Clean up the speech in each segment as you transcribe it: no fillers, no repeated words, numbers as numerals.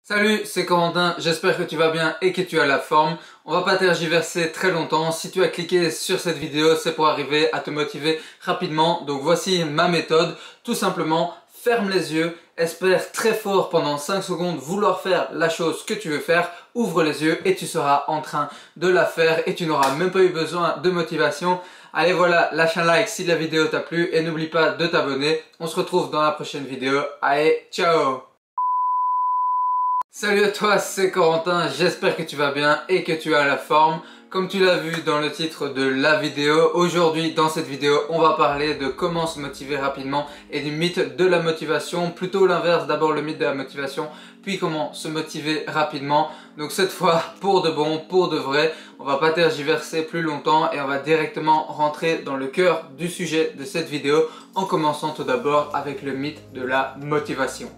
Salut, c'est Corentin, j'espère que tu vas bien et que tu as la forme. On va pas tergiverser très longtemps. Si tu as cliqué sur cette vidéo, c'est pour arriver à te motiver rapidement. Donc voici ma méthode. Tout simplement, ferme les yeux, espère très fort pendant 5 secondes vouloir faire la chose que tu veux faire. Ouvre les yeux et tu seras en train de la faire et tu n'auras même pas eu besoin de motivation. Allez voilà, lâche un like si la vidéo t'a plu et n'oublie pas de t'abonner. On se retrouve dans la prochaine vidéo. Allez, ciao! Salut à toi, c'est Corentin, j'espère que tu vas bien et que tu as la forme. Comme tu l'as vu dans le titre de la vidéo, aujourd'hui dans cette vidéo on va parler de comment se motiver rapidement et du mythe de la motivation, plutôt l'inverse, d'abord le mythe de la motivation, puis comment se motiver rapidement. Donc cette fois pour de bon, pour de vrai, on va pas tergiverser plus longtemps et on va directement rentrer dans le cœur du sujet de cette vidéo en commençant tout d'abord avec le mythe de la motivation.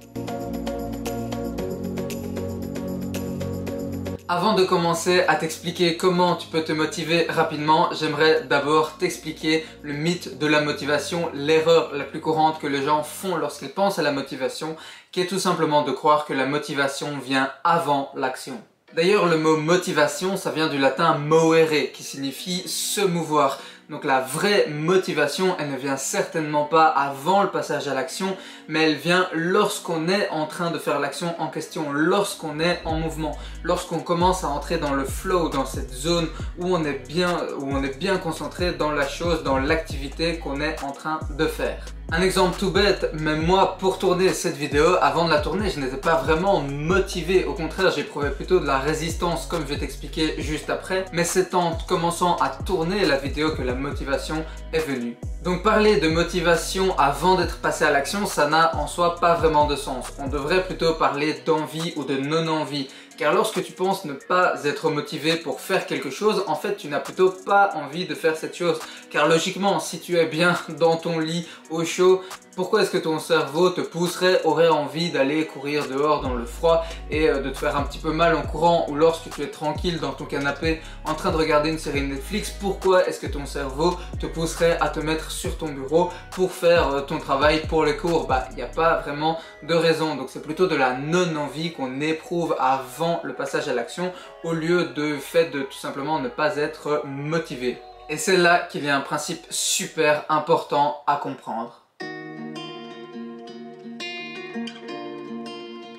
Avant de commencer à t'expliquer comment tu peux te motiver rapidement, j'aimerais d'abord t'expliquer le mythe de la motivation, l'erreur la plus courante que les gens font lorsqu'ils pensent à la motivation, qui est tout simplement de croire que la motivation vient avant l'action. D'ailleurs, le mot motivation, ça vient du latin movere, qui signifie se mouvoir. Donc la vraie motivation, elle ne vient certainement pas avant le passage à l'action, mais elle vient lorsqu'on est en train de faire l'action en question, lorsqu'on est en mouvement, lorsqu'on commence à entrer dans le flow, dans cette zone où on est bien concentré dans la chose, dans l'activité qu'on est en train de faire. Un exemple tout bête, mais moi pour tourner cette vidéo, avant de la tourner, je n'étais pas vraiment motivé, au contraire j'éprouvais plutôt de la résistance comme je vais t'expliquer juste après, mais c'est en commençant à tourner la vidéo que la motivation est venue. Donc parler de motivation avant d'être passé à l'action, ça n'a en soi pas vraiment de sens. On devrait plutôt parler d'envie ou de non-envie. Car lorsque tu penses ne pas être motivé pour faire quelque chose, en fait tu n'as plutôt pas envie de faire cette chose. Car logiquement, si tu es bien dans ton lit, au chaud, pourquoi est-ce que ton cerveau te pousserait, aurait envie d'aller courir dehors dans le froid et de te faire un petit peu mal en courant, ou lorsque tu es tranquille dans ton canapé en train de regarder une série Netflix, pourquoi est-ce que ton cerveau te pousserait à te mettre sur ton bureau pour faire ton travail pour les cours? Bah, il n'y a pas vraiment de raison. Donc c'est plutôt de la non-envie qu'on éprouve avant le passage à l'action au lieu de fait de tout simplement ne pas être motivé. Et c'est là qu'il y a un principe super important à comprendre.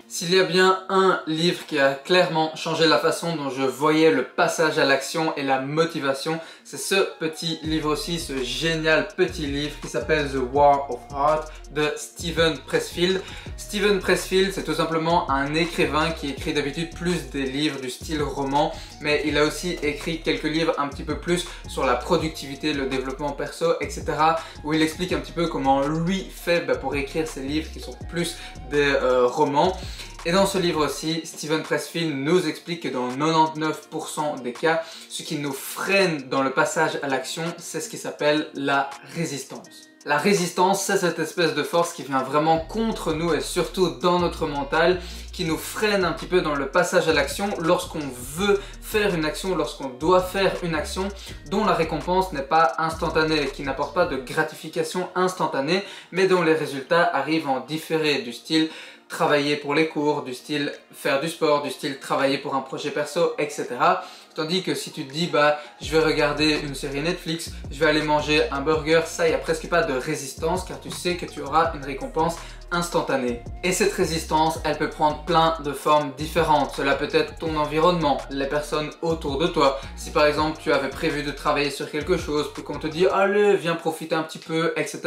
S'il y a bien un livre qui a clairement changé la façon dont je voyais le passage à l'action et la motivation, c'est ce petit livre-ci, ce génial petit livre qui s'appelle The War of Art de Steven Pressfield. Steven Pressfield, c'est tout simplement un écrivain qui écrit d'habitude plus des livres du style roman, mais il a aussi écrit quelques livres un petit peu plus sur la productivité, le développement perso, etc. où il explique un petit peu comment lui fait pour écrire ses livres qui sont plus des romans. Et dans ce livre aussi, Steven Pressfield nous explique que dans 99% des cas, ce qui nous freine dans le passage à l'action, c'est ce qui s'appelle la résistance. La résistance, c'est cette espèce de force qui vient vraiment contre nous et surtout dans notre mental, qui nous freine un petit peu dans le passage à l'action lorsqu'on veut faire une action, lorsqu'on doit faire une action dont la récompense n'est pas instantanée, qui n'apporte pas de gratification instantanée, mais dont les résultats arrivent en différé, du style travailler pour les cours, du style faire du sport, du style travailler pour un projet perso, etc. Tandis que si tu te dis bah je vais regarder une série Netflix, je vais aller manger un burger, ça il n'y a presque pas de résistance car tu sais que tu auras une récompense instantanée. Et cette résistance, elle peut prendre plein de formes différentes. Cela peut être ton environnement, les personnes autour de toi. Si par exemple tu avais prévu de travailler sur quelque chose, puis qu'on te dit allez viens profiter un petit peu, etc.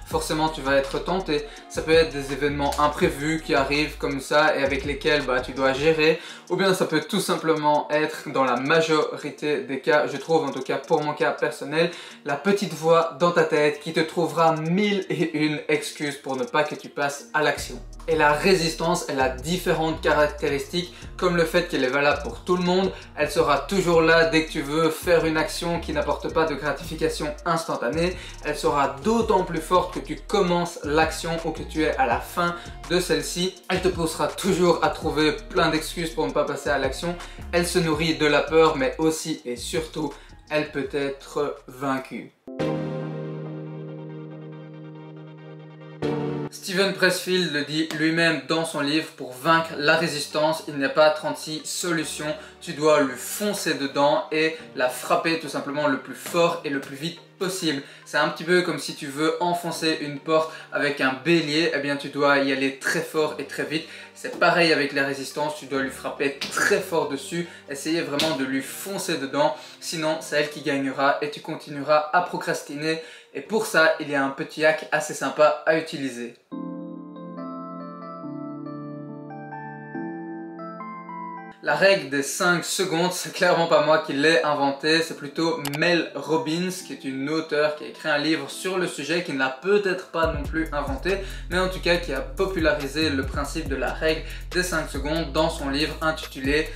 Forcément tu vas être tenté. Ça peut être des événements imprévus qui arrivent comme ça et avec lesquels tu dois gérer. Ou bien ça peut tout simplement être, dans la majorité des cas, je trouve en tout cas pour mon cas personnel, la petite voix dans ta tête qui te trouvera 1001 excuses pour ne pas que tu passes à l'action. Et la résistance, elle a différentes caractéristiques, comme le fait qu'elle est valable pour tout le monde. Elle sera toujours là dès que tu veux faire une action qui n'apporte pas de gratification instantanée. Elle sera d'autant plus forte que tu commences l'action ou que tu es à la fin de celle-ci. Elle te poussera toujours à trouver plein d'excuses pour ne pas passer à l'action. Elle se nourrit de la peur, mais aussi et surtout, elle peut être vaincue. Steven Pressfield le dit lui-même dans son livre, pour vaincre la résistance, il n'y a pas 36 solutions, tu dois lui foncer dedans et la frapper tout simplement le plus fort et le plus vite possible. C'est un petit peu comme si tu veux enfoncer une porte avec un bélier, eh bien tu dois y aller très fort et très vite. C'est pareil avec la résistance, tu dois lui frapper très fort dessus, essayer vraiment de lui foncer dedans, sinon c'est elle qui gagnera et tu continueras à procrastiner. Et pour ça, il y a un petit hack assez sympa à utiliser. La règle des 5 secondes, c'est clairement pas moi qui l'ai inventée, c'est plutôt Mel Robbins, qui est une auteure qui a écrit un livre sur le sujet, qui ne l'a peut-être pas non plus inventé, mais en tout cas qui a popularisé le principe de la règle des 5 secondes dans son livre intitulé,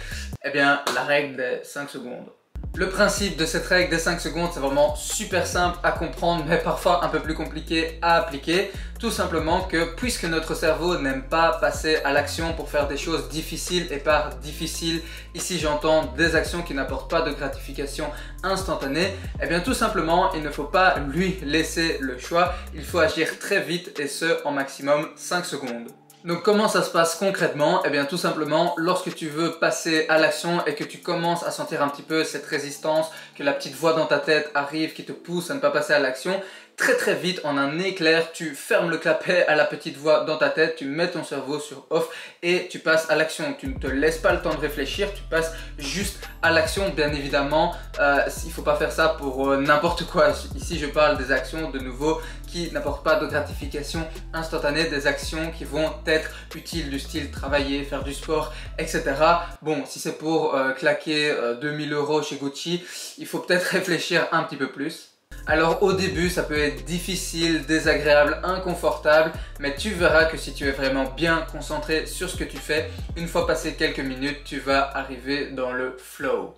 la règle des 5 secondes. Le principe de cette règle des 5 secondes, c'est vraiment super simple à comprendre, mais parfois un peu plus compliqué à appliquer. Tout simplement que puisque notre cerveau n'aime pas passer à l'action pour faire des choses difficiles, et par difficile, ici j'entends des actions qui n'apportent pas de gratification instantanée, eh bien tout simplement il ne faut pas lui laisser le choix, il faut agir très vite et ce en maximum 5 secondes. Donc comment ça se passe concrètement? Eh bien tout simplement, lorsque tu veux passer à l'action et que tu commences à sentir un petit peu cette résistance, que la petite voix dans ta tête arrive qui te pousse à ne pas passer à l'action, très vite, en un éclair, tu fermes le clapet à la petite voix dans ta tête, tu mets ton cerveau sur off et tu passes à l'action. Tu ne te laisses pas le temps de réfléchir, tu passes juste à l'action. Bien évidemment, il ne faut pas faire ça pour n'importe quoi. Ici, je parle des actions de nouveau qui n'apportent pas de gratification instantanée, des actions qui vont être utiles du style travailler, faire du sport, etc. Bon, si c'est pour claquer 2000 € chez Gucci, il faut peut-être réfléchir un petit peu plus. Alors au début ça peut être difficile, désagréable, inconfortable, mais tu verras que si tu es vraiment bien concentré sur ce que tu fais, une fois passé quelques minutes, tu vas arriver dans le flow.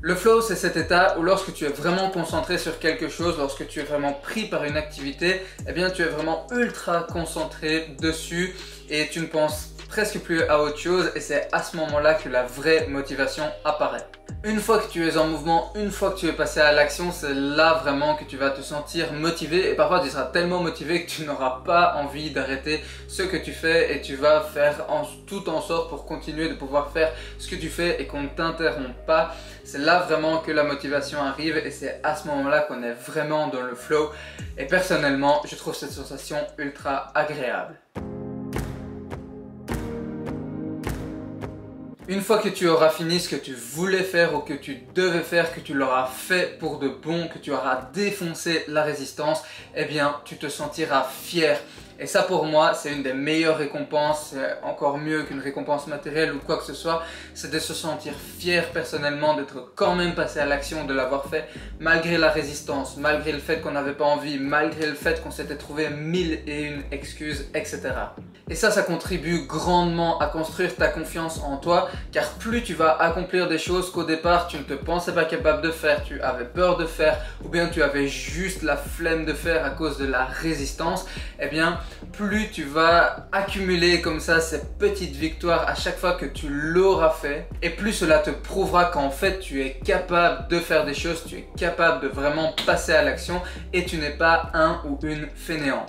Le flow, c'est cet état où lorsque tu es vraiment concentré sur quelque chose, lorsque tu es vraiment pris par une activité, eh bien tu es vraiment ultra concentré dessus et tu ne penses presque plus à autre chose et c'est à ce moment-là que la vraie motivation apparaît. Une fois que tu es en mouvement, une fois que tu es passé à l'action, c'est là vraiment que tu vas te sentir motivé et parfois tu seras tellement motivé que tu n'auras pas envie d'arrêter ce que tu fais et tu vas faire tout en sorte pour continuer de pouvoir faire ce que tu fais et qu'on ne t'interrompt pas. C'est là vraiment que la motivation arrive et c'est à ce moment-là qu'on est vraiment dans le flow et personnellement, je trouve cette sensation ultra agréable. Une fois que tu auras fini ce que tu voulais faire ou que tu devais faire, que tu l'auras fait pour de bon, que tu auras défoncé la résistance, eh bien tu te sentiras fier. Et ça pour moi c'est une des meilleures récompenses, encore mieux qu'une récompense matérielle ou quoi que ce soit, c'est de se sentir fier personnellement d'être quand même passé à l'action, de l'avoir fait malgré la résistance, malgré le fait qu'on n'avait pas envie, malgré le fait qu'on s'était trouvé 1001 excuses, etc. Et ça contribue grandement à construire ta confiance en toi, car plus tu vas accomplir des choses qu'au départ tu ne te pensais pas capable de faire, tu avais peur de faire, ou bien tu avais juste la flemme de faire à cause de la résistance, eh bien plus tu vas accumuler comme ça ces petites victoires à chaque fois que tu l'auras fait, et plus cela te prouvera qu'en fait tu es capable de faire des choses, tu es capable de vraiment passer à l'action et tu n'es pas un ou une fainéant.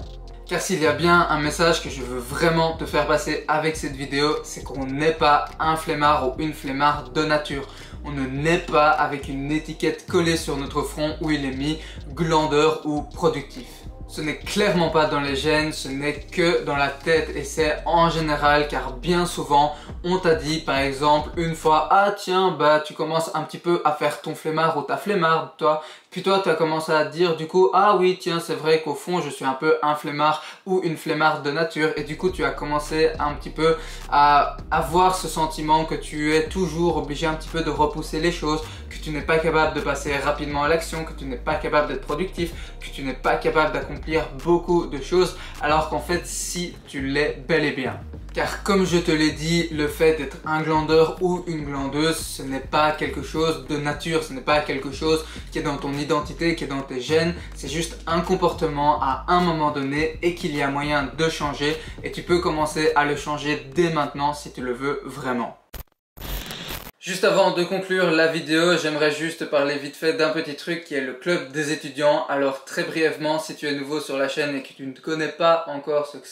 Car s'il y a bien un message que je veux vraiment te faire passer avec cette vidéo, c'est qu'on n'est pas un flemmard ou une flemmarde de nature. On ne naît pas avec une étiquette collée sur notre front où il est mis glandeur ou productif. Ce n'est clairement pas dans les gènes, ce n'est que dans la tête et c'est en général car bien souvent on t'a dit par exemple une fois « Ah tiens, bah tu commences un petit peu à faire ton flemmard ou ta flemmarde toi ». Puis toi tu as commencé à dire du coup « Ah oui tiens c'est vrai qu'au fond je suis un peu un flemmard ou une flemmarde de nature » et du coup tu as commencé un petit peu à avoir ce sentiment que tu es toujours obligé un petit peu de repousser les choses, que tu n'es pas capable de passer rapidement à l'action, que tu n'es pas capable d'être productif, que tu n'es pas capable d'accomplir beaucoup de choses alors qu'en fait si tu l'es bel et bien. Car comme je te l'ai dit, le fait d'être un glandeur ou une glandeuse, ce n'est pas quelque chose de nature, ce n'est pas quelque chose qui est dans ton identité, qui est dans tes gènes, c'est juste un comportement à un moment donné et qu'il y a moyen de changer et tu peux commencer à le changer dès maintenant si tu le veux vraiment. Juste avant de conclure la vidéo, j'aimerais juste parler vite fait d'un petit truc qui est le club des étudiants. Alors très brièvement, si tu es nouveau sur la chaîne et que tu ne connais pas encore ce que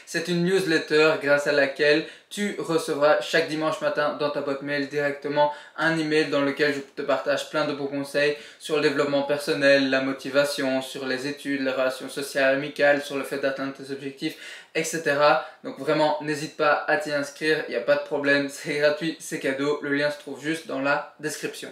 c'est une newsletter grâce à laquelle tu recevras chaque dimanche matin dans ta boîte mail directement un email dans lequel je te partage plein de bons conseils sur le développement personnel, la motivation, sur les études, les relations sociales, amicales, sur le fait d'atteindre tes objectifs, etc. Donc vraiment, n'hésite pas à t'y inscrire, il n'y a pas de problème, c'est gratuit, c'est cadeau, le lien se trouve juste dans la description.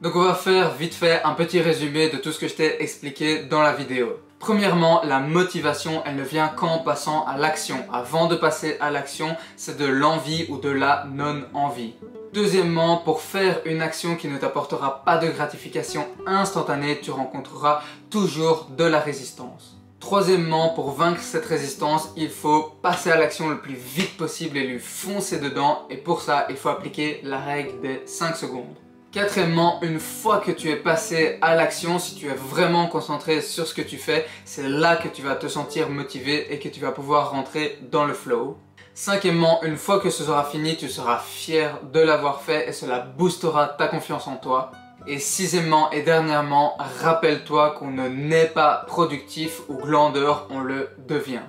Donc on va faire vite fait un petit résumé de tout ce que je t'ai expliqué dans la vidéo. Premièrement, la motivation, elle ne vient qu'en passant à l'action. Avant de passer à l'action, c'est de l'envie ou de la non-envie. Deuxièmement, pour faire une action qui ne t'apportera pas de gratification instantanée, tu rencontreras toujours de la résistance. Troisièmement, pour vaincre cette résistance, il faut passer à l'action le plus vite possible et lui foncer dedans. Et pour ça, il faut appliquer la règle des 5 secondes. Quatrièmement, une fois que tu es passé à l'action, si tu es vraiment concentré sur ce que tu fais, c'est là que tu vas te sentir motivé et que tu vas pouvoir rentrer dans le flow. Cinquièmement, une fois que ce sera fini, tu seras fier de l'avoir fait et cela boostera ta confiance en toi. Et sixièmement et dernièrement, rappelle-toi qu'on ne naît pas productif ou glandeur, on le devient.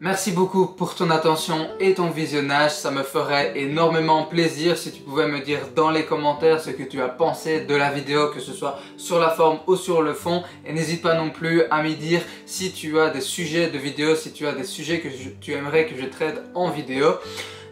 Merci beaucoup pour ton attention et ton visionnage, ça me ferait énormément plaisir si tu pouvais me dire dans les commentaires ce que tu as pensé de la vidéo, que ce soit sur la forme ou sur le fond. Et n'hésite pas non plus à me dire si tu as des sujets de vidéo, si tu as des sujets que tu aimerais que je traite en vidéo.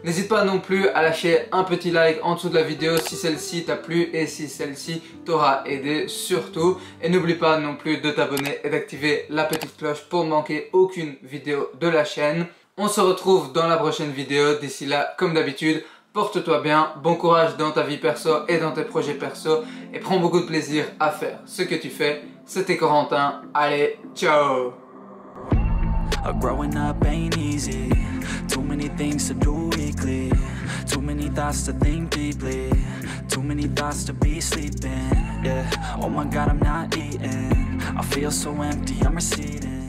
N'hésite pas non plus à lâcher un petit like en dessous de la vidéo si celle-ci t'a plu et si celle-ci t'aura aidé surtout. Et n'oublie pas non plus de t'abonner et d'activer la petite cloche pour ne manquer aucune vidéo de la chaîne. On se retrouve dans la prochaine vidéo. D'ici là, comme d'habitude, porte-toi bien, bon courage dans ta vie perso et dans tes projets perso et prends beaucoup de plaisir à faire ce que tu fais. C'était Corentin, allez, ciao! Growing up ain't easy. Too many things to do weekly. Too many thoughts to think deeply. Too many thoughts to be sleeping. Yeah. Oh my God, I'm not eating. I feel so empty, I'm receding.